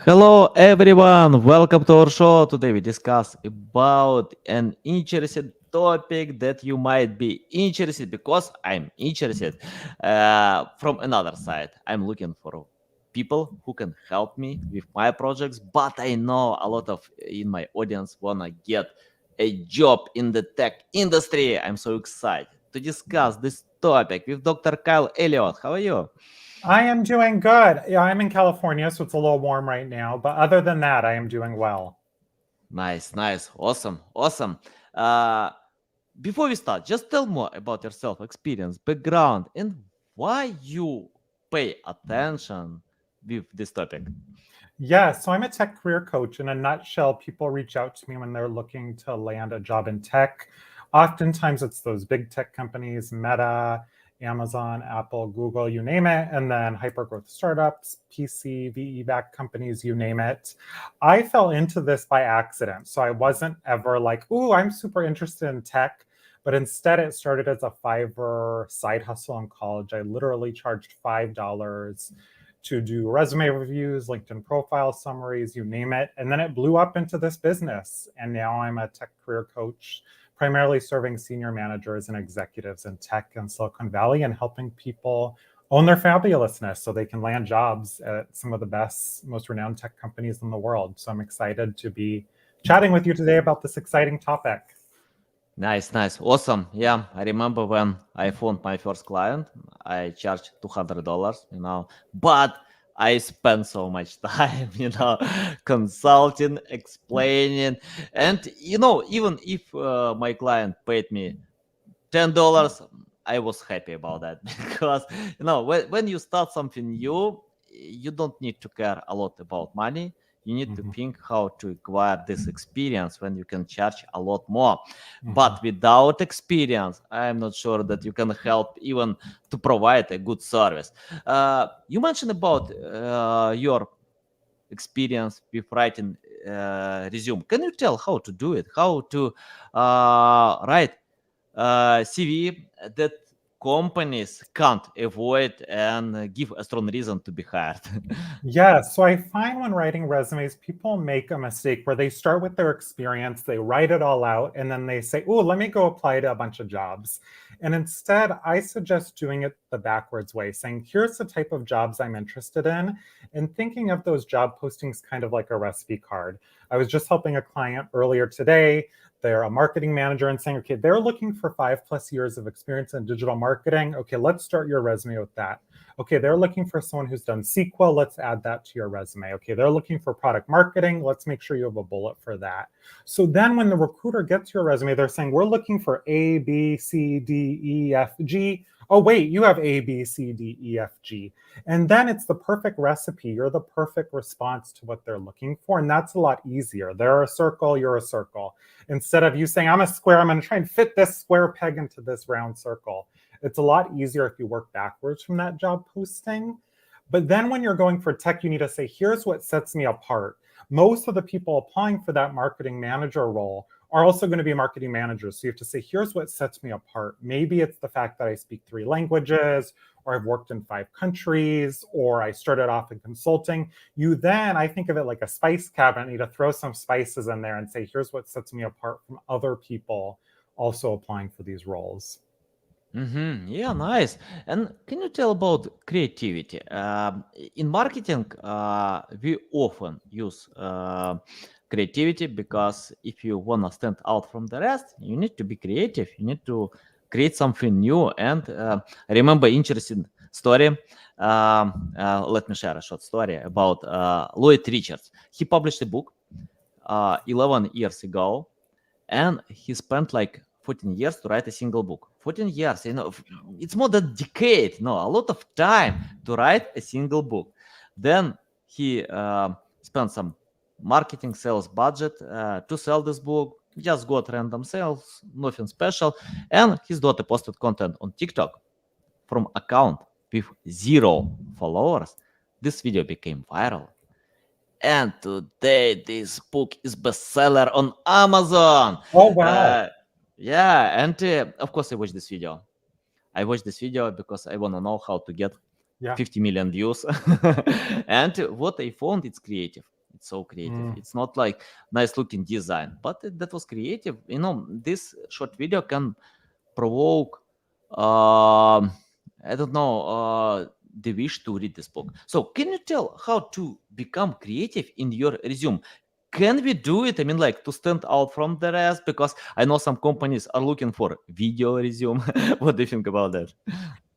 Hello everyone, welcome to our show. Today we discuss about an interesting topic that you might be interested because I'm interested. From another side, I'm looking for people who can help me with my projects, but I know a lot of in my audience wanna get a job in the tech industry. I'm so excited to discuss this topic with Dr. Kyle Elliott. How are you? I am doing good. Yeah, I'm in California, so it's a little warm right now. But other than that, I am doing well. Nice, nice, awesome, awesome. Uh, Before we start, just tell more about yourself, experience, background, and why you pay attention with this topic. Yeah, so I'm a tech career coach. In a nutshell, people reach out to me when they're looking to land a job in tech. Oftentimes, it's those big tech companies, Meta, Amazon, Apple, Google, you name it, and then hypergrowth startups, PC, VE backed companies, you name it. I fell into this by accident. So I wasn't ever like, ooh, I'm super interested in tech. But instead, it started as a Fiverr side hustle in college. I literally charged $5 to do resume reviews, LinkedIn profile summaries, you name it. And then it blew up into this business. And now I'm a tech career coach, primarily serving senior managers and executives in tech in Silicon Valley and helping people own their fabulousness so they can land jobs at some of the best, most renowned tech companies in the world. So I'm excited to be chatting with you today about this exciting topic. Nice, nice, awesome. Yeah, I remember when I found my first client, I charged $200, but I spent so much time, consulting, explaining, and even if my client paid me $10, I was happy about that because when you start something new, you don't need to care a lot about money. You need to Mhm, think how to acquire this experience when you can charge a lot more. mhm. But without experience, I'm not sure that you can help even to provide a good service. You mentioned about your experience with writing resume. Can you tell how to do it? How to write CV that companies can't avoid and give a strong reason to be hired. Yeah, so I find when writing resumes, people make a mistake where they start with their experience, they write it all out, and then they say, oh, let me go apply to a bunch of jobs. And instead, I suggest doing it the backwards way, saying, here's the type of jobs I'm interested in, and thinking of those job postings kind of like a recipe card. I was just helping a client earlier today. They're a marketing manager and saying, okay, they're looking for 5+ years of experience in digital marketing. Okay, let's start your resume with that. Okay, they're looking for someone who's done SQL. Let's add that to your resume. Okay, they're looking for product marketing. Let's make sure you have a bullet for that. So then when the recruiter gets your resume, they're saying, we're looking for A, B, C, D, E, F, G. Oh, wait, you have A, B, C, D, E, F, G. And then it's the perfect recipe. You're the perfect response to what they're looking for. And that's a lot easier. They're a circle, you're a circle. Instead of you saying, I'm a square, I'm going to try and fit this square peg into this round circle. It's a lot easier if you work backwards from that job posting. But then when you're going for tech, you need to say, here's what sets me apart. Most of the people applying for that marketing manager role are also going to be marketing managers. So you have to say, here's what sets me apart. Maybe it's the fact that I speak 3 languages, or I've worked in 5 countries, or I started off in consulting. You then, I think of it like a spice cabinet, you need to throw some spices in there and say, here's what sets me apart from other people also applying for these roles. Yeah, nice. And can you tell about creativity? In marketing, we often use creativity because if you want to stand out from the rest, you need to be creative. You need to create something new. And I remember interesting story. Let me share a short story about Lloyd Richards. He published a book 11 years ago, and he spent like 14 years to write a single book. 14 years, it's more than a decade, no, a lot of time to write a single book. Then he spent some marketing sales budget to sell this book. He just got random sales, nothing special. And his daughter posted content on TikTok from account with 0 followers. This video became viral, and today this book is bestseller on Amazon. Oh, wow. Uh, yeah, and of course I watched this video. I watched this video because I want to know how to get Yeah. 50 million views. And what I found, it's creative. It's so creative. It's not like nice looking design, but that was creative. This short video can provoke, I don't know, the wish to read this book. So can you tell how to become creative in your resume? Can we do it? I mean, like, to stand out from the rest? Because I know some companies are looking for video resume. What do you think about that?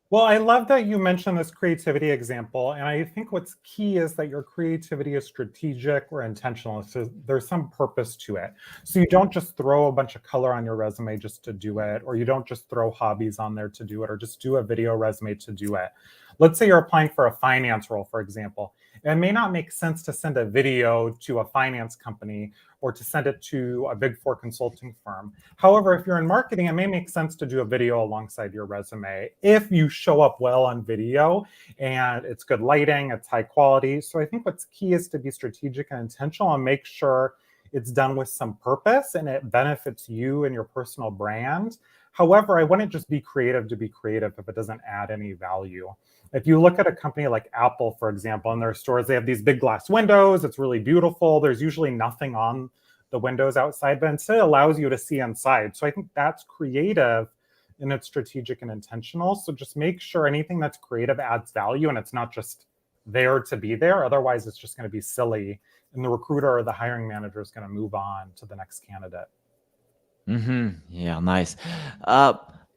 Well, I love that you mentioned this creativity example. And I think what's key is that your creativity is strategic or intentional. So there's some purpose to it. So you don't just throw a bunch of color on your resume just to do it, or you don't just throw hobbies on there to do it, or just do a video resume to do it. Let's say you're applying for a finance role, for example. It may not make sense to send a video to a finance company or to send it to a Big Four consulting firm. However, if you're in marketing, it may make sense to do a video alongside your resume if you show up well on video and it's good lighting, it's high quality. So I think what's key is to be strategic and intentional and make sure it's done with some purpose and it benefits you and your personal brand. However, I wouldn't just be creative to be creative if it doesn't add any value. If you look at a company like Apple, for example, in their stores, they have these big glass windows. It's really beautiful. There's usually nothing on the windows outside, but instead it allows you to see inside. So I think that's creative and it's strategic and intentional. So just make sure anything that's creative adds value and it's not just there to be there. Otherwise, it's just going to be silly. And the recruiter or the hiring manager is going to move on to the next candidate. Yeah, nice.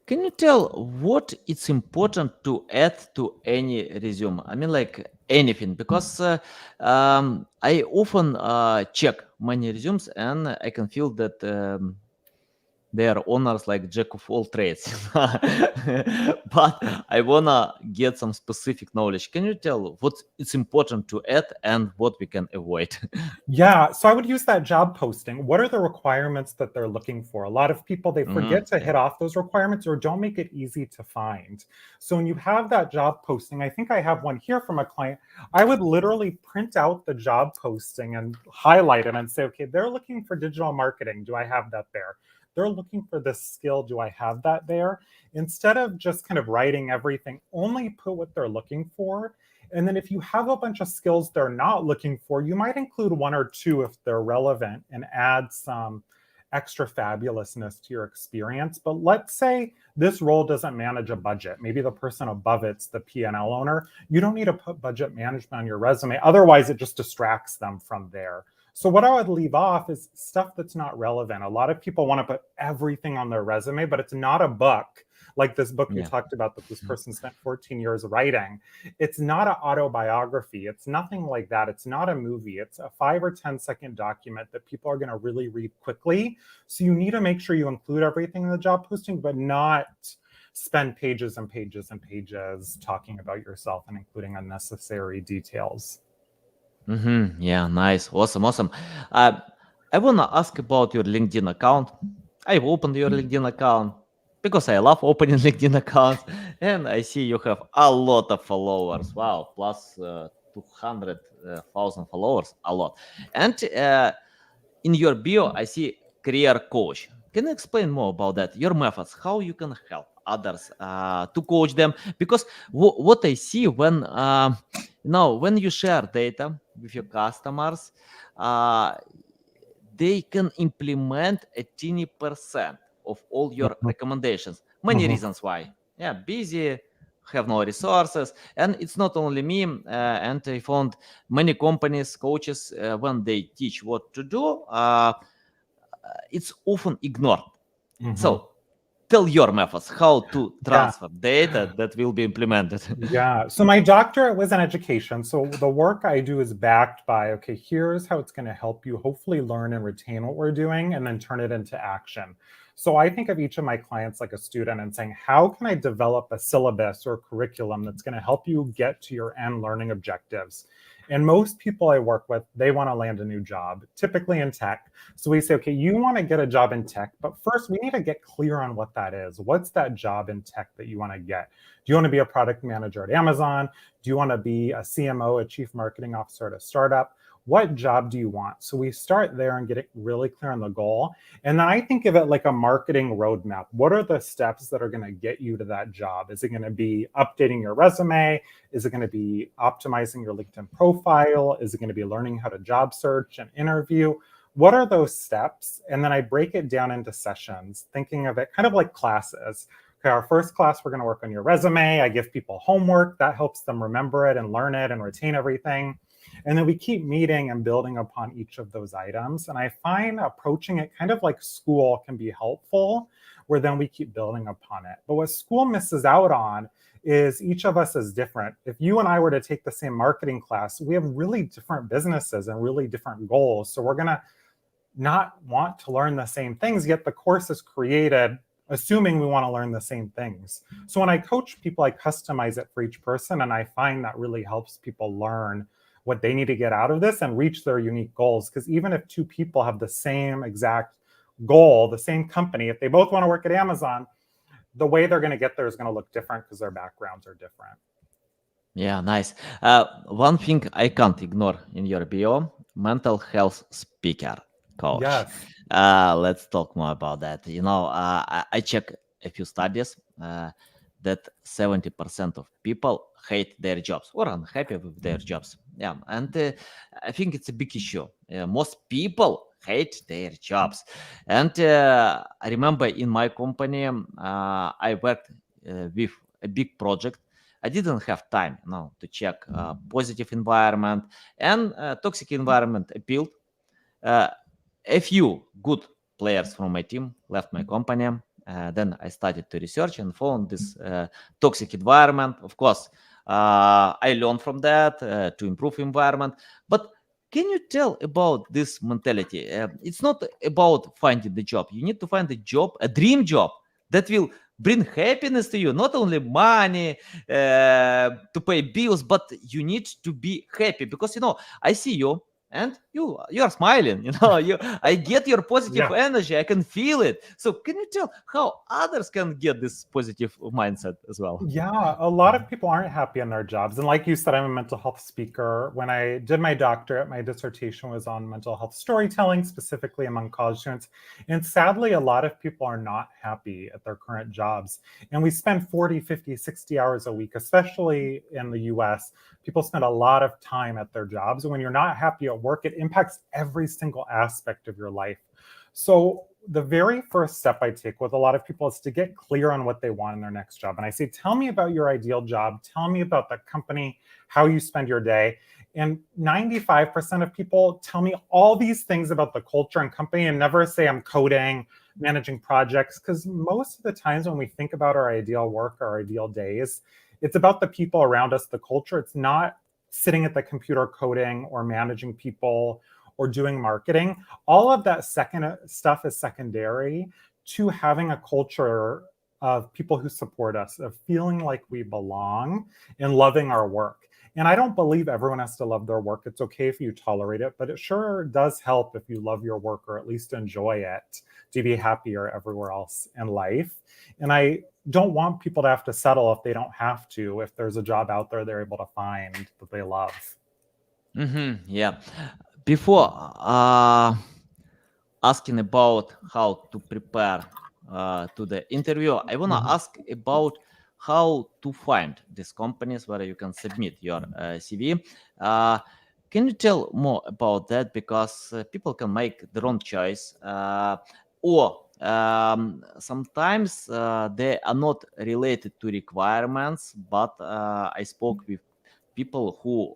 Can you tell what it's important to add to any resume? I mean, like, anything, because I often check many resumes and I can feel that they are owners like jack of all trades. But I wanna get some specific knowledge. Can you tell what it's important to add and what we can avoid? Yeah, so I would use that job posting. What are the requirements that they're looking for? A lot of people, they forget to hit off those requirements or don't make it easy to find. So when you have that job posting, I think I have one here from a client, I would literally print out the job posting and highlight it and say, okay, they're looking for digital marketing. Do I have that there? They're looking for this skill. Do I have that there? Instead of just kind of writing everything, only put what they're looking for. And then if you have a bunch of skills they're not looking for, you might include one or two if they're relevant and add some extra fabulousness to your experience. But let's say this role doesn't manage a budget. Maybe the person above it's the P&L owner. You don't need to put budget management on your resume. Otherwise, it just distracts them from there. So what I would leave off is stuff that's not relevant. A lot of people want to put everything on their resume, but it's not a book. Like this book you talked about that this person spent 14 years writing. It's not an autobiography. It's nothing like that. It's not a movie. It's a 5 or 10-second document that people are going to really read quickly. So you need to make sure you include everything in the job posting, but not spend pages and pages and pages talking about yourself and including unnecessary details. Yeah, nice. Awesome. I want to ask about your LinkedIn account. I've opened your LinkedIn account because I love opening LinkedIn accounts, and I see you have a lot of followers. Wow, plus 200,000 followers, a lot. And in your bio, I see career coach. Can you explain more about that? Your methods, how you can help others to coach them? Because what I see when you share data with your customers, they can implement a teeny percent of all your recommendations. Many reasons why. Yeah, busy, have no resources, and it's not only me. And I found many companies, coaches, when they teach what to do, it's often ignored. So tell your methods how to transfer data that will be implemented. Yeah. So my doctorate was in education. So the work I do is backed by, okay, here's how it's going to help you hopefully learn and retain what we're doing and then turn it into action. So I think of each of my clients like a student and saying, how can I develop a syllabus or curriculum that's going to help you get to your end learning objectives? And most people I work with, they want to land a new job, typically in tech. So we say, okay, you want to get a job in tech, but first we need to get clear on what that is. What's that job in tech that you want to get? Do you want to be a product manager at Amazon? Do you want to be a CMO, a chief marketing officer at a startup? what job do you want? So we start there and get it really clear on the goal. And then I think of it like a marketing roadmap. What are the steps that are going to get you to that job? Is it going to be updating your resume? Is it going to be optimizing your LinkedIn profile? Is it going to be learning how to job search and interview? What are those steps? And then I break it down into sessions, thinking of it kind of like classes. Okay, our first class, we're going to work on your resume. I give people homework that helps them remember it and learn it and retain everything. And then we keep meeting and building upon each of those items. And I find approaching it kind of like school can be helpful, where then we keep building upon it. But what school misses out on is each of us is different. If you and I were to take the same marketing class, we have really different businesses and really different goals. So we're going to not want to learn the same things, yet the course is created assuming we want to learn the same things. So when I coach people, I customize it for each person, and I find that really helps people learn what they need to get out of this and reach their unique goals. Because even if two people have the same exact goal, the same company, if they both want to work at Amazon, the way they're going to get there is going to look different because their backgrounds are different. Yeah, nice. One thing I can't ignore in your bio, mental health speaker, coach. Yes. Let's talk more about that. I check a few studies that 70% of people hate their jobs or unhappy with their jobs. Yeah, and I think it's a big issue. Most people hate their jobs. And I remember in my company, I worked with a big project. I didn't have time to check positive environment and toxic environment appealed. A few good players from my team left my company. Then I started to research and found this toxic environment. Of course, I learned from that to improve environment. But can you tell about this mentality? It's not about finding the job. You need to find a job, a dream job that will bring happiness to you, not only money to pay bills, but you need to be happy because I see you and you are smiling. I get your positive Yeah. energy. I can feel it. So can you tell how others can get this positive mindset as well? Yeah, a lot of people aren't happy in their jobs. And like you said, I'm a mental health speaker. When I did my doctorate, my dissertation was on mental health storytelling, specifically among college students. And sadly, a lot of people are not happy at their current jobs. And we spend 40, 50, 60 hours a week, especially in the US. People spend a lot of time at their jobs. And when you're not happy at work, it impacts every single aspect of your life. So the very first step I take with a lot of people is to get clear on what they want in their next job. And I say, tell me about your ideal job. Tell me about the company, how you spend your day. And 95% of people tell me all these things about the culture and company and never say I'm coding, managing projects. Because most of the times when we think about our ideal work, our ideal days, it's about the people around us, the culture. It's not sitting at the computer coding or managing people or doing marketing. All of that second stuff is secondary to having a culture of people who support us, of feeling like we belong and loving our work. And I don't believe everyone has to love their work. It's okay if you tolerate it, but it sure does help if you love your work or at least enjoy it to be happier everywhere else in life. And I don't want people to have to settle if they don't have to, if there's a job out there they're able to find that they love. Yeah. Before asking about how to prepare to the interview, I want to ask about how to find these companies where you can submit your CV. Can you tell more about that? Because people can make their own choice, or sometimes they are not related to requirements, but I spoke with people who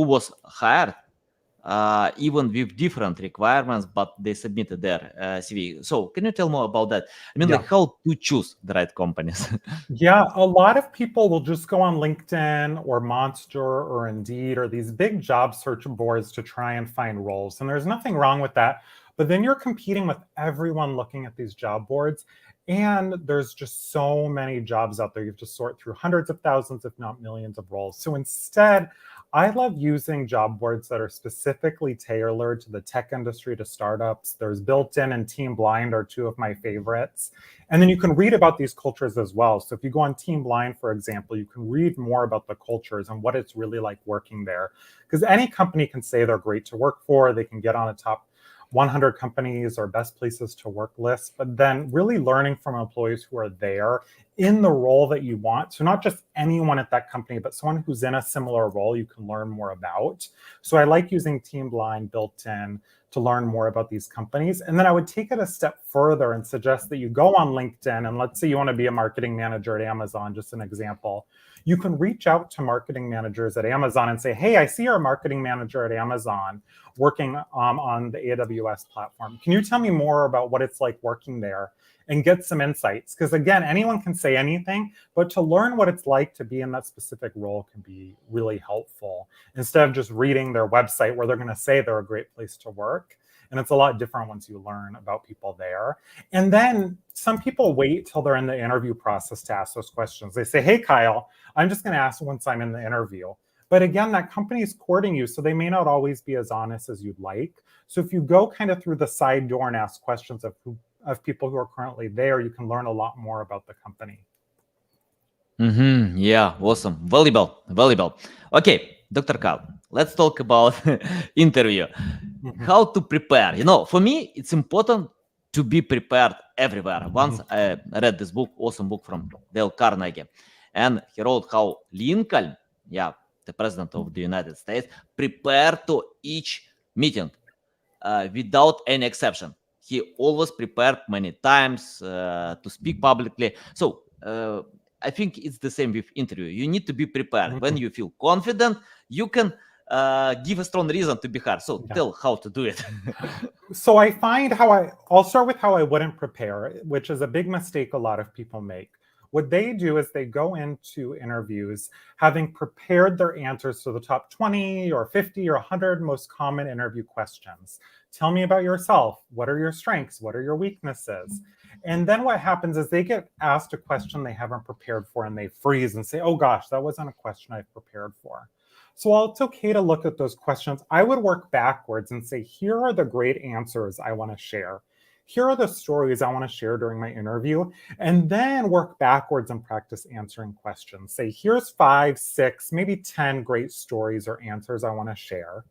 was hired even with different requirements, but they submitted their CV. So can you tell more about that? I mean, like how to choose the right companies? Yeah, a lot of people will just go on LinkedIn or Monster or Indeed or these big job search boards to try and find roles. And there's nothing wrong with that. But then you're competing with everyone looking at these job boards. And there's just so many jobs out there. You have to sort through hundreds of thousands, if not millions of roles. So instead, I love using job boards that are specifically tailored to the tech industry, to startups. There's Built-in and Team Blind are two of my favorites. And then you can read about these cultures as well. So if you go on Team Blind, for example, you can read more about the cultures and what it's really like working there. Because any company can say they're great to work for, they can get on a top 100 companies or best places to work list, but then really learning from employees who are there in the role that you want. So not just anyone at that company, but someone who's in a similar role you can learn more about. So I like using Team Blind Built-in to learn more about these companies. And then I would take it a step further and suggest that you go on LinkedIn, and let's say you want to be a marketing manager at Amazon, just an example. You can reach out to marketing managers at Amazon and say, hey, I see you're a marketing manager at Amazon working on the AWS platform. Can you tell me more about what it's like working there and get some insights? Because again, anyone can say anything, but to learn what it's like to be in that specific role can be really helpful instead of just reading their website where they're going to say they're a great place to work. And it's a lot different once you learn about people there. And then some people wait till they're in the interview process to ask those questions. They say, hey, Kyle, I'm just going to ask once I'm in the interview. But again, that company is courting you, so they may not always be as honest as you'd like. So if you go kind of through the side door and ask questions of people who are currently there, you can learn a lot more about the company. Yeah, awesome. Valuable. Okay, Dr. Kyle, let's talk about interview. How to prepare. For me, it's important to be prepared everywhere. Once I read this book, awesome book from Dale Carnegie, and he wrote how Lincoln, the president of the United States, prepared to each meeting without any exception. He always prepared many times to speak publicly. So I think it's the same with interview. You need to be prepared. When you feel confident, you can give a strong reason to be hired. So tell how to do it. So I find I'll start with how I wouldn't prepare, which is a big mistake a lot of people make. What they do is they go into interviews having prepared their answers to the top 20 or 50 or 100 most common interview questions. Tell me about yourself. What are your strengths? What are your weaknesses? And then what happens is they get asked a question they haven't prepared for and they freeze and say, oh gosh, that wasn't a question I prepared for. So while it's okay to look at those questions, I would work backwards and say, here are the great answers I want to share. Here are the stories I want to share during my interview, and then work backwards and practice answering questions. Say, here's 5, 6, maybe 10 great stories or answers I want to share.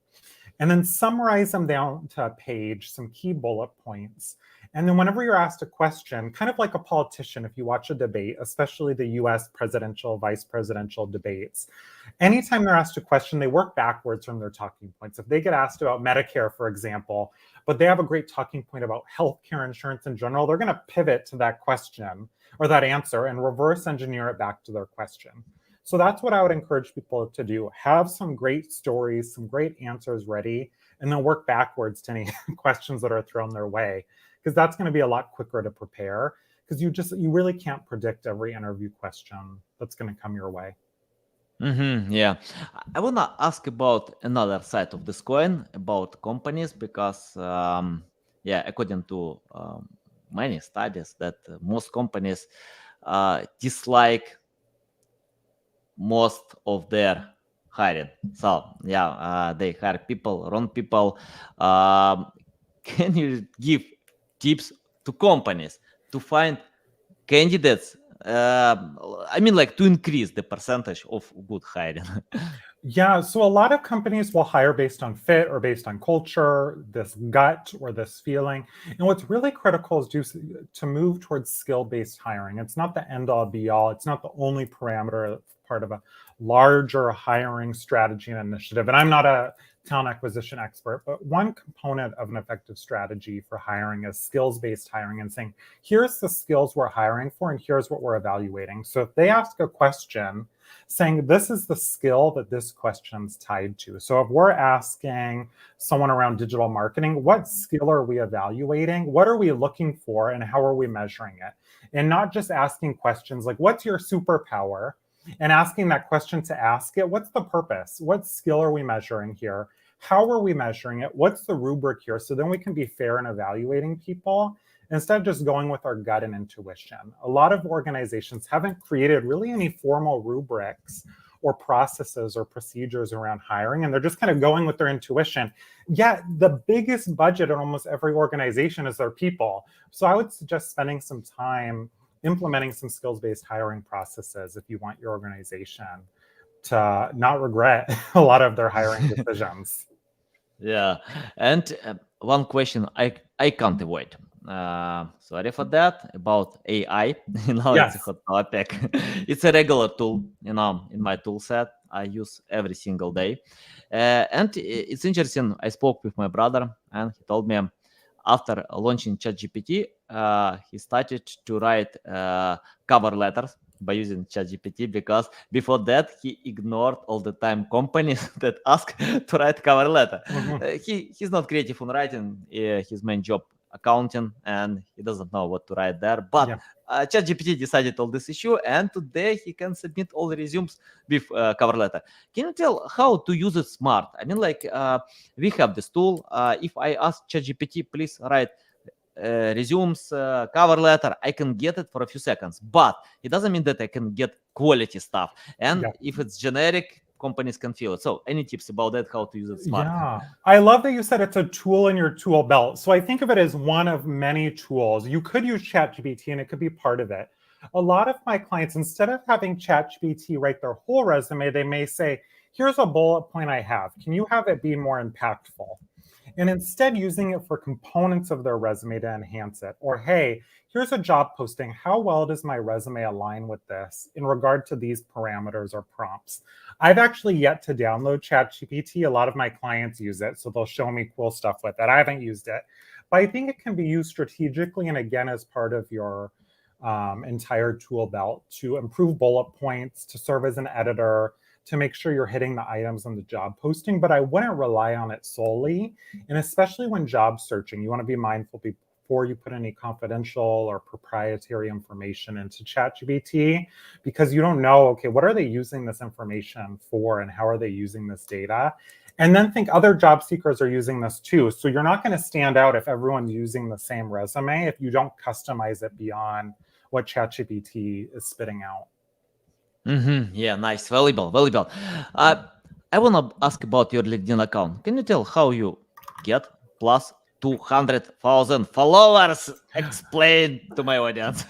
And then summarize them down to a page, some key bullet points. And then whenever you're asked a question, kind of like a politician, if you watch a debate, especially the US presidential, vice presidential debates, anytime they're asked a question, they work backwards from their talking points. If they get asked about Medicare, for example, but they have a great talking point about healthcare insurance in general, they're going to pivot to that question or that answer and reverse engineer it back to their question. So that's what I would encourage people to do. Have some great stories, some great answers ready, and then work backwards to any questions that are thrown their way, because that's going to be a lot quicker to prepare, because you really can't predict every interview question that's going to come your way. Yeah, I want to ask about another side of this coin, about companies, because according to many studies, that most companies dislike most of their hiring. So they hire people, wrong people. Can you give tips to companies to find candidates? To increase the percentage of good hiring. Yeah, so a lot of companies will hire based on fit or based on culture, this gut or this feeling. And what's really critical is to move towards skill-based hiring. It's not the end-all be-all. It's not the only parameter part of a larger hiring strategy and initiative. And I'm not a talent acquisition expert, but one component of an effective strategy for hiring is skills-based hiring and saying, here's the skills we're hiring for and here's what we're evaluating. So if they ask a question, saying this is the skill that this question's tied to. So if we're asking someone around digital marketing, what skill are we evaluating? What are we looking for and how are we measuring it? And not just asking questions like, what's your superpower? And asking that question to ask it, what's the purpose? What skill are we measuring here? How are we measuring it? What's the rubric here? So then we can be fair in evaluating people instead of just going with our gut and intuition. A lot of organizations haven't created really any formal rubrics or processes or procedures around hiring, and they're just kind of going with their intuition. Yet the biggest budget in almost every organization is their people. So I would suggest spending some time implementing some skills-based hiring processes if you want your organization to not regret a lot of their hiring decisions. Yeah, and one question I can't avoid. Sorry for that. About AI, it's a Yes. hot topic. It's a regular tool, in my tool set. I use every single day, and it's interesting. I spoke with my brother, and he told me after launching ChatGPT, he started to write cover letters by using ChatGPT because before that he ignored all the time companies that ask to write cover letter. Mhm. He's not creative on writing. His main job accounting, and he doesn't know what to write there. But Yeah. ChatGPT decided all this issue, and today he can submit all the resumes with cover letter. Can you tell how to use it smart? I mean, like we have this tool. If I ask ChatGPT, please write resumes, cover letter, I can get it for a few seconds, but it doesn't mean that I can get quality stuff. And Yeah. if it's generic, companies can feel it. So any tips about that, how to use it smart? Yeah. I love that you said it's a tool in your tool belt. So I think of it as one of many tools. You could use ChatGPT and it could be part of it. A lot of my clients, instead of having ChatGPT write their whole resume, they may say, here's a bullet point I have. Can you have it be more impactful? And instead using it for components of their resume to enhance it. Or, hey, here's a job posting. How well does my resume align with this in regard to these parameters or prompts? I've actually yet to download ChatGPT. A lot of my clients use it, so they'll show me cool stuff with it. I haven't used it, but I think it can be used strategically and again as part of your entire tool belt to improve bullet points, to serve as an editor, to make sure you're hitting the items on the job posting. But I wouldn't rely on it solely. And especially when job searching, you want to be mindful before you put any confidential or proprietary information into ChatGPT, because you don't know, okay, what are they using this information for and how are they using this data? And then think other job seekers are using this too. So you're not going to stand out if everyone's using the same resume if you don't customize it beyond what ChatGPT is spitting out. Yeah, nice. Valuable, valuable. I want to ask about your LinkedIn account. Can you tell how you get plus 200,000 followers? Explain to my audience.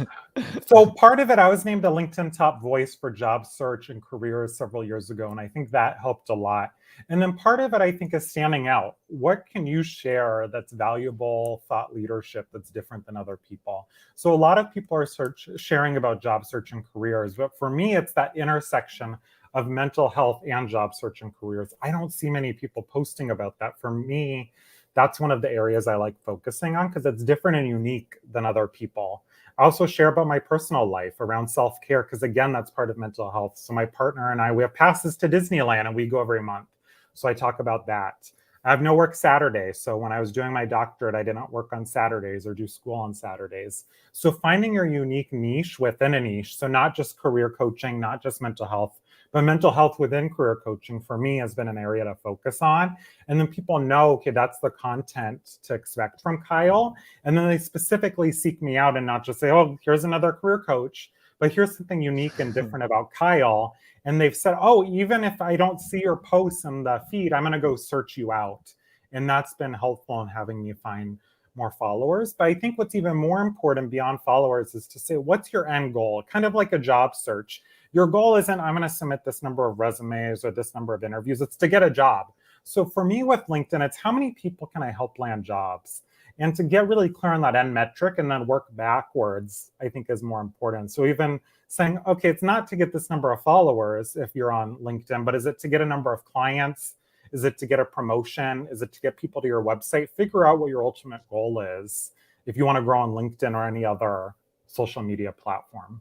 So part of it, I was named a LinkedIn top voice for job search and careers several years ago, and I think that helped a lot. And then part of it, I think, is standing out. What can you share that's valuable thought leadership that's different than other people? So a lot of people are sharing about job search and careers, but for me, it's that intersection of mental health and job search and careers. I don't see many people posting about that. For me, that's one of the areas I like focusing on because it's different and unique than other people. I also share about my personal life around self-care because again, that's part of mental health. So my partner and I, we have passes to Disneyland and we go every month. So I talk about that. I have no work Saturdays. So when I was doing my doctorate, I didn't work on Saturdays or do school on Saturdays. So finding your unique niche within a niche. So not just career coaching, not just mental health, but mental health within career coaching for me has been an area to focus on. And then people know, okay, that's the content to expect from Kyle. And then they specifically seek me out and not just say, oh, here's another career coach, but here's something unique and different about Kyle. And they've said, oh, even if I don't see your posts in the feed, I'm going to go search you out. And that's been helpful in having me find more followers. But I think what's even more important beyond followers is to say, what's your end goal? Kind of like a job search. Your goal isn't, I'm going to submit this number of resumes or this number of interviews. It's to get a job. So for me with LinkedIn, it's how many people can I help land jobs? And to get really clear on that end metric and then work backwards, I think is more important. So even saying, okay, it's not to get this number of followers if you're on LinkedIn, but is it to get a number of clients? Is it to get a promotion? Is it to get people to your website? Figure out what your ultimate goal is if you want to grow on LinkedIn or any other social media platform.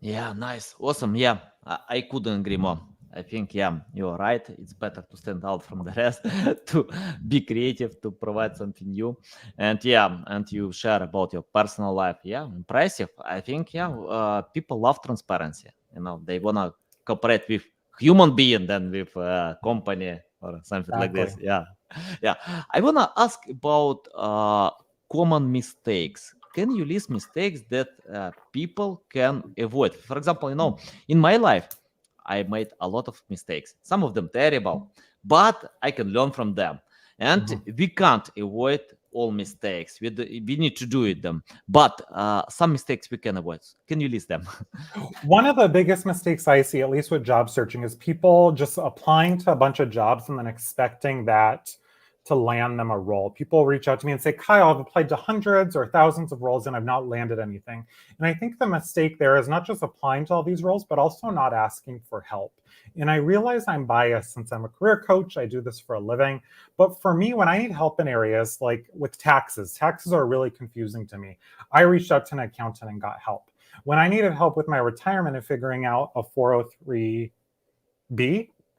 Yeah, nice. Awesome. Yeah, I couldn't agree more. I think, yeah, you're right. It's better to stand out from the rest, to be creative, to provide something new. And yeah, and you share about your personal life. Yeah, impressive. I think, yeah, people love transparency. They want to cooperate with human being than with company or something like Exactly. this. Yeah. Yeah. I want to ask about common mistakes. can you list mistakes that people can avoid? For example, in my life, I made a lot of mistakes, some of them terrible, but I can learn from them. And we can't avoid all mistakes. We need to do it them, but some mistakes we can avoid. Can you list them? One of the biggest mistakes I see, at least with job searching, is people just applying to a bunch of jobs and then expecting that to land them a role. People reach out to me and say, Kyle, I've applied to hundreds or thousands of roles and I've not landed anything. And I think the mistake there is not just applying to all these roles, but also not asking for help. And I realize I'm biased since I'm a career coach. I do this for a living. But for me, when I need help in areas like with taxes are really confusing to me. I reached out to an accountant and got help. When I needed help with my retirement and figuring out a 403B,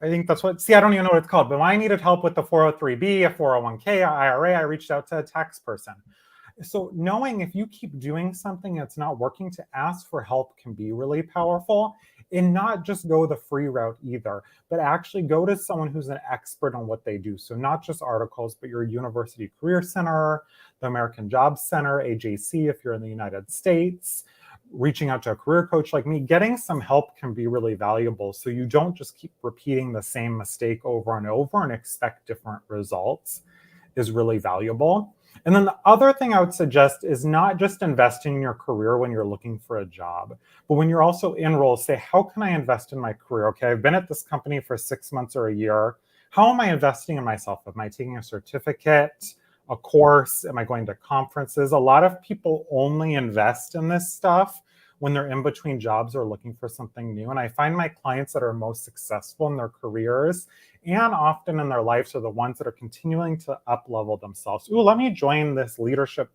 I think that's what, I don't even know what it's called, but when I needed help with the 403B, a 401k, a IRA, I reached out to a tax person. So knowing if you keep doing something that's not working, to ask for help can be really powerful, and not just go the free route either, but actually go to someone who's an expert on what they do. So not just articles, but your University Career Center, the American Jobs Center, AJC if you're in the United States, reaching out to a career coach like me. Getting some help can be really valuable, so you don't just keep repeating the same mistake over and over and expect different results is really valuable. And then the other thing I would suggest is not just investing in your career when you're looking for a job, but when you're also in roles, say, how can I invest in my career? Okay, I've been at this company for 6 months or a year. How am I investing in myself? Am I taking a certificate, a course? Am I going to conferences? A lot of people only invest in this stuff when they're in between jobs or looking for something new. And I find my clients that are most successful in their careers and often in their lives are the ones that are continuing to up-level themselves. Ooh, let me join this leadership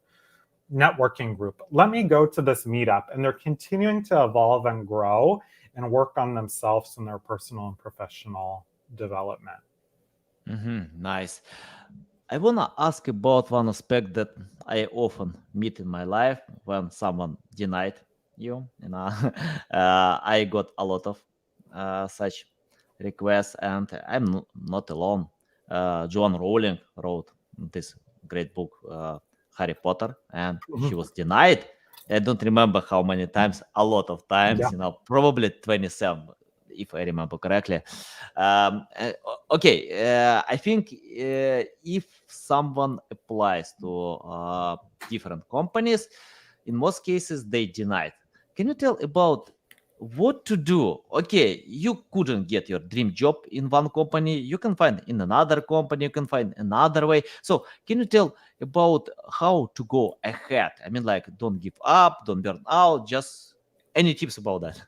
networking group. Let me go to this meetup. And they're continuing to evolve and grow and work on themselves and their personal and professional development. Nice. I want to ask about one aspect that I often meet in my life when someone denied you. I got a lot of such requests, and I'm not alone. Joan Rowling wrote this great book, Harry Potter, and she was denied. I don't remember how many times, a lot of times, probably 27, if I remember correctly. I think if someone applies to different companies, in most cases they denied. Can you tell about what to do? Okay, you couldn't get your dream job in one company, you can find in another company, you can find another way. So can you tell about how to go ahead? I mean, like, don't give up, don't burn out, just any tips about that?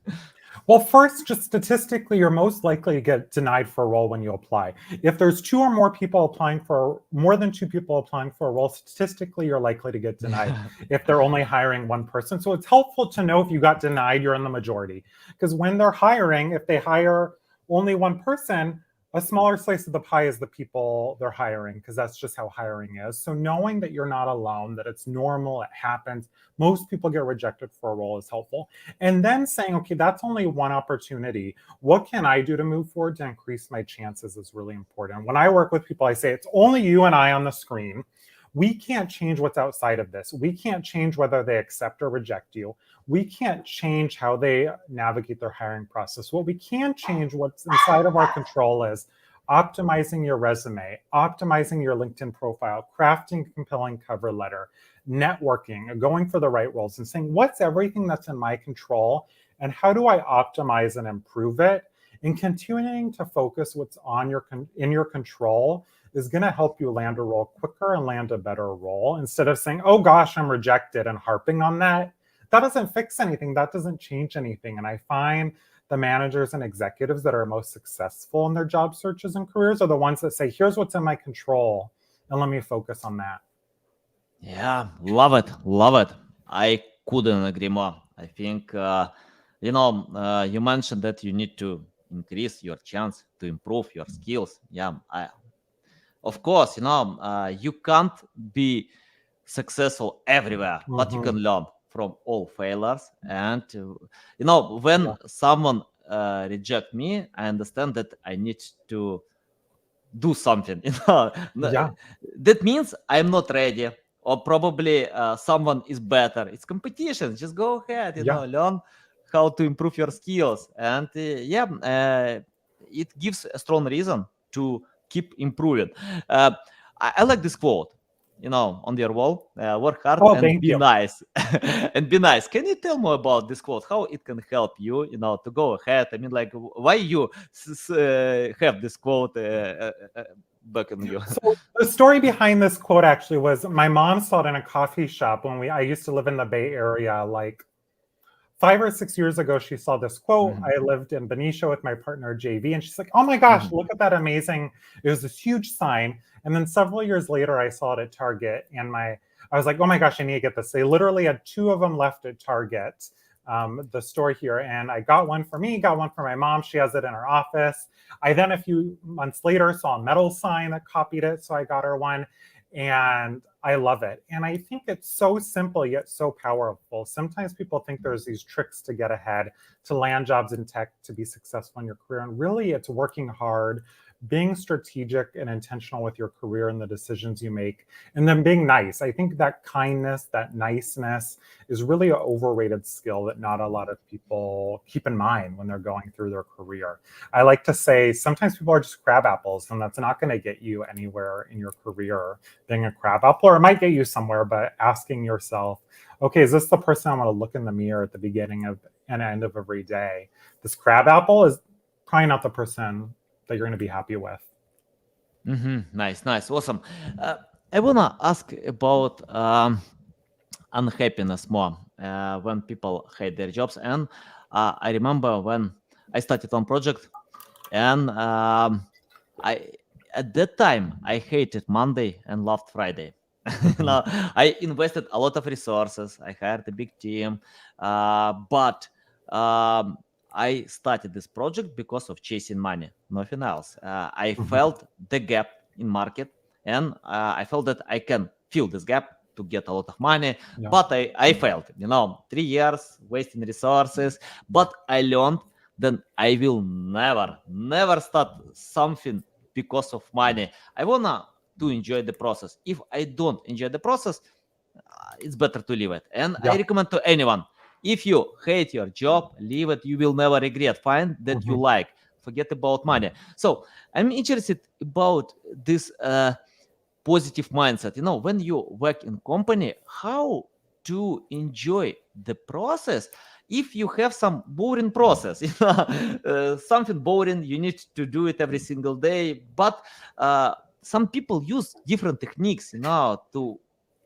Well, first, just statistically, you're most likely to get denied for a role when you apply. If there's two or more people applying for, more than two people applying for a role, statistically, you're likely to get denied if they're only hiring one person. So it's helpful to know if you got denied, you're in the majority. Because when they're hiring, if they hire only one person, a smaller slice of the pie is the people they're hiring, because that's just how hiring is. So knowing that you're not alone, that it's normal, it happens, most people get rejected for a role is helpful. And then saying, okay, that's only one opportunity. What can I do to move forward to increase my chances is really important. When I work with people, I say, it's only you and I on the screen. We can't change what's outside of this. We can't change whether they accept or reject you. We can't change how they navigate their hiring process. What we can change, what's inside of our control, is optimizing your resume, optimizing your LinkedIn profile, crafting a compelling cover letter, networking, going for the right roles, and saying, what's everything that's in my control and how do I optimize and improve it? And continuing to focus what's in your control is going to help you land a role quicker and land a better role, instead of saying, oh gosh, I'm rejected, and harping on that. That doesn't fix anything. That doesn't change anything. And I find the managers and executives that are most successful in their job searches and careers are the ones that say, here's what's in my control, and let me focus on that. Yeah, love it. Love it. I couldn't agree more. I think, you mentioned that you need to increase your chance to improve your skills. Yeah, of course, you can't be successful everywhere, but you can learn from all failures. And when someone reject me, I understand that I need to do something. That means I'm not ready, or probably someone is better. It's competition. Just go ahead, Yeah. learn how to improve your skills, and it gives a strong reason to keep improving. Uh, I like this quote, on their wall: "Work hard Oh, and thank be you. nice." And be nice. Can you tell more about this quote? How it can help you, to go ahead? I mean, like, why you have this quote back in you? So the story behind this quote actually was my mom saw it in a coffee shop when I used to live in the Bay Area, like 5 or 6 years ago. She saw this quote. Mhm. I lived in Benicia with my partner JV, and she's like, "Oh my gosh, Mhm. look at that amazing!" It was this huge sign. And then several years later, I saw it at Target, and I was like, "Oh my gosh, I need to get this." They literally had two of them left at Target, the store here, and I got one for me, got one for my mom. She has it in her office. I then, a few months later, saw a metal sign that copied it, so I got her one, and I love it. And I think it's so simple yet so powerful. Sometimes people think there's these tricks to get ahead, to land jobs in tech, to be successful in your career. And really, it's working hard, being strategic and intentional with your career and the decisions you make, and then being nice. I think that kindness, that niceness is really an overrated skill that not a lot of people keep in mind when they're going through their career. I like to say sometimes people are just crab apples, and that's not going to get you anywhere in your career, being a crab apple, or it might get you somewhere, but asking yourself, okay, is this the person I'm going to look in the mirror at the beginning of and end of every day? This crab apple is probably not the person that you're going to be happy with. Nice, nice, awesome. I wanna ask about unhappiness more when people hate their jobs. And I remember when I started on project, and I at that time I hated Monday and loved Friday. Mhm. I invested a lot of resources. I hired a big team, but um, I started this project because of chasing money, nothing else. I Mhm. felt the gap in market, and I felt that I can fill this gap to get a lot of money, Yeah. but I failed. 3 years wasting resources, but I learned then I will never start something because of money. I wanna to enjoy the process. If I don't enjoy the process, it's better to leave it. And I Yeah. recommend to anyone, if you hate your job, leave it. You will never regret. Find that you Mhm. like. Forget about money. So I'm interested about this positive mindset. When you work in company, how to enjoy the process if you have some boring process, something boring, you need to do it every single day. But some people use different techniques,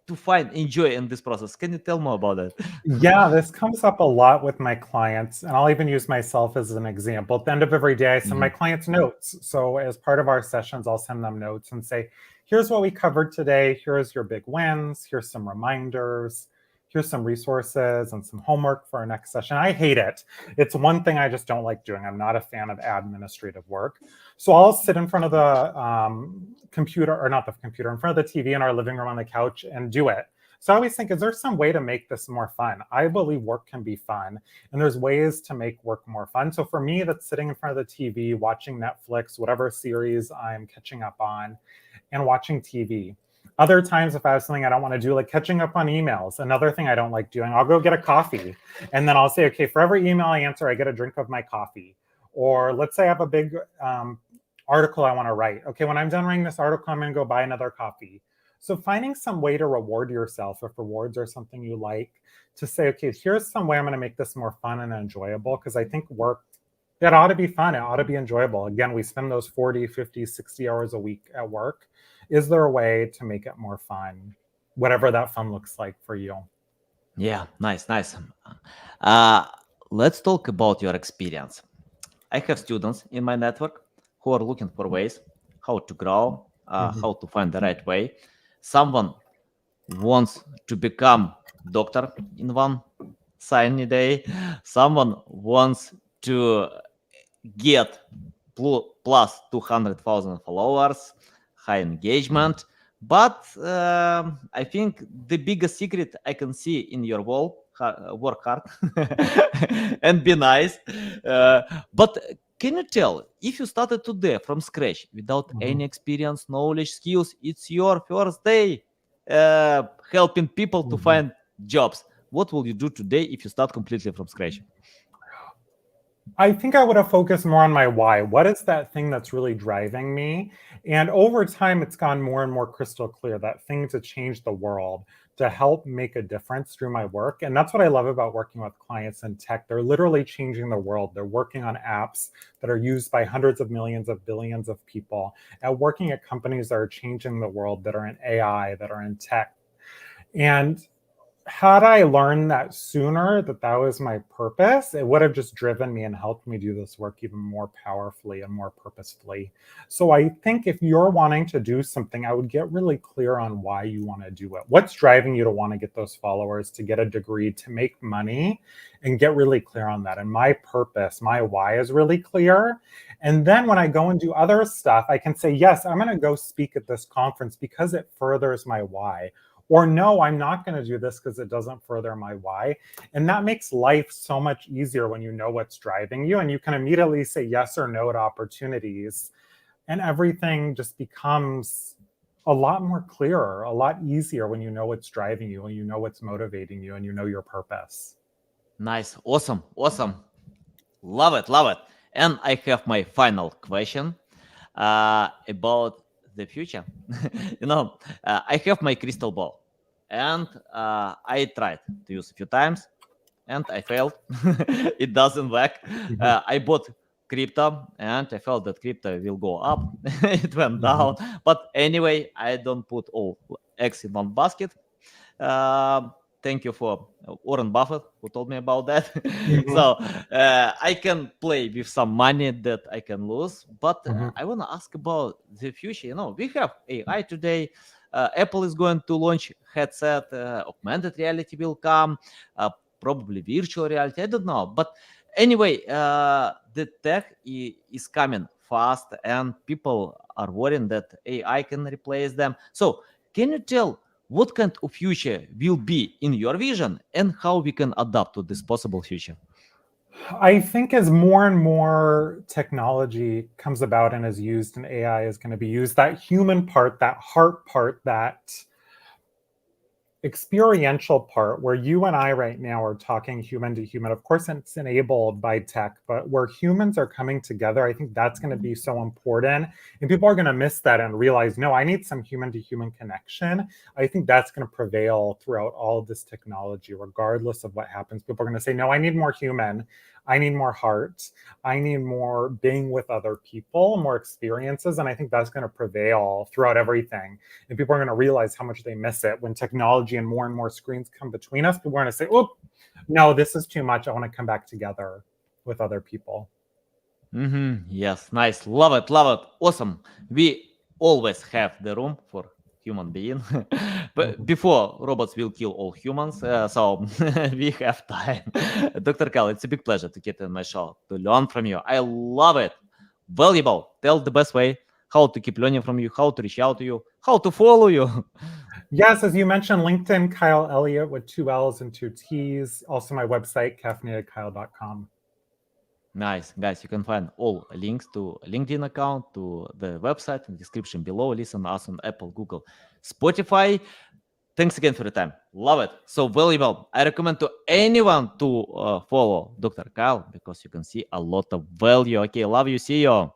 to find enjoy in this process. Can you tell more about that? Yeah, this comes up a lot with my clients, and I'll even use myself as an example. At the end of every day, I send my Mhm. clients notes. So, as part of our sessions, I'll send them notes and say, here's what we covered today. Here's your big wins. Here's some reminders. Here's some resources and some homework for our next session. I hate it. It's one thing I just don't like doing. I'm not a fan of administrative work. So, I'll sit in front of the computer, or not the computer, in front of the TV in our living room on the couch and do it. So I always think, is there some way to make this more fun? I believe work can be fun, and there's ways to make work more fun. So for me, that's sitting in front of the TV, watching Netflix, whatever series I'm catching up on, and watching TV. Other times, if I have something I don't want to do, like catching up on emails, another thing I don't like doing, I'll go get a coffee. And then I'll say, okay, for every email I answer, I get a drink of my coffee. Or let's say I have a big article I want to write. Okay, when I'm done writing this article, I'm going to go buy another coffee. So finding some way to reward yourself, if rewards are something you like, to say, okay, here's some way I'm going to make this more fun and enjoyable, because I think work, it ought to be fun. It ought to be enjoyable. Again, we spend those 40, 50, 60 hours a week at work. Is there a way to make it more fun? Whatever that fun looks like for you. Yeah, nice, nice. Uh, let's talk about your experience. I have students in my network who are looking for ways how to grow, Mhm. how to find the right way. Someone wants to become doctor in one sunny day. Someone wants to get plus 200,000 followers, high engagement. But I think the biggest secret I can see in your wall: work hard and be nice. But can you tell, if you started today from scratch without Mhm. any experience, knowledge, skills, it's your first day? helping people to Mhm. find jobs. What will you do today if you start completely from scratch? I think I would have focused more on my why. What is that thing that's really driving me? And over time, it's gone more and more crystal clear that thing to change the world, to help make a difference through my work. And that's what I love about working with clients in tech. They're literally changing the world. They're working on apps that are used by hundreds of millions of billions of people, and working at companies that are changing the world, that are in AI, that are in tech. And had I learned that sooner, that that was my purpose, it would have just driven me and helped me do this work even more powerfully and more purposefully. So I think if you're wanting to do something, I would get really clear on why you want to do it. What's driving you to want to get those followers, to get a degree, to make money, and get really clear on that. And my purpose, my why is really clear. And then when I go and do other stuff, I can say, yes, I'm going to go speak at this conference because it furthers my why. Or no, I'm not going to do this because it doesn't further my why. And that makes life so much easier when you know what's driving you and you can immediately say yes or no to opportunities. And everything just becomes a lot more clearer, a lot easier when you know what's driving you and you know what's motivating you and you know your purpose. Nice. Awesome. Awesome. Love it. Love it. And I have my final question about the future. I have my crystal ball and I tried to use a few times and I failed. It doesn't work. Mhm, I bought crypto and I felt that crypto will go up. It went down. mhm, But anyway, I don't put all eggs in one basket. Thank you for Warren Buffett who told me about that. mhm, So I can play with some money that I can lose, but mhm. I want to ask about the future. We have AI today. Apple is going to launch headset. Augmented reality will come. Probably virtual reality. I don't know, but anyway, the tech is coming fast, and people are worrying that AI can replace them. So can you tell what kind of future will be in your vision and how we can adapt to this possible future? I think as more and more technology comes about and is used and AI is going to be used, that human part, that heart part, that experiential part where you and I right now are talking human to human. Of course, it's enabled by tech, but where humans are coming together, I think that's going to be so important. And people are going to miss that and realize, no, I need some human to human connection. I think that's going to prevail throughout all of this technology, regardless of what happens. People are going to say, no, I need more human. I need more heart. I need more being with other people, more experiences. And I think that's going to prevail throughout everything. And people are going to realize how much they miss it when technology and more screens come between us. People are going to say, oh, no, this is too much. I want to come back together with other people. Yes, nice. Love it, love it. Awesome. We always have the room for human being. But Mhm. before robots will kill all humans, so we have time. Dr. Kal, it's a big pleasure to get in my show, to learn from you. I love it. Valuable. Tell the best way how to keep learning from you, how to reach out to you, how to follow you. Yes, as you mentioned, LinkedIn, Kyle Elliott with 2 L's and 2 T's. Also my website, caffeinatedkyle.com. Nice, guys. You can find all links to LinkedIn account, to the website in the description below. Listen us on Apple, Google, Spotify. Thanks again for the time. Love it. So valuable. I recommend to anyone to follow Dr. Kyle because you can see a lot of value. Okay, love you. See you.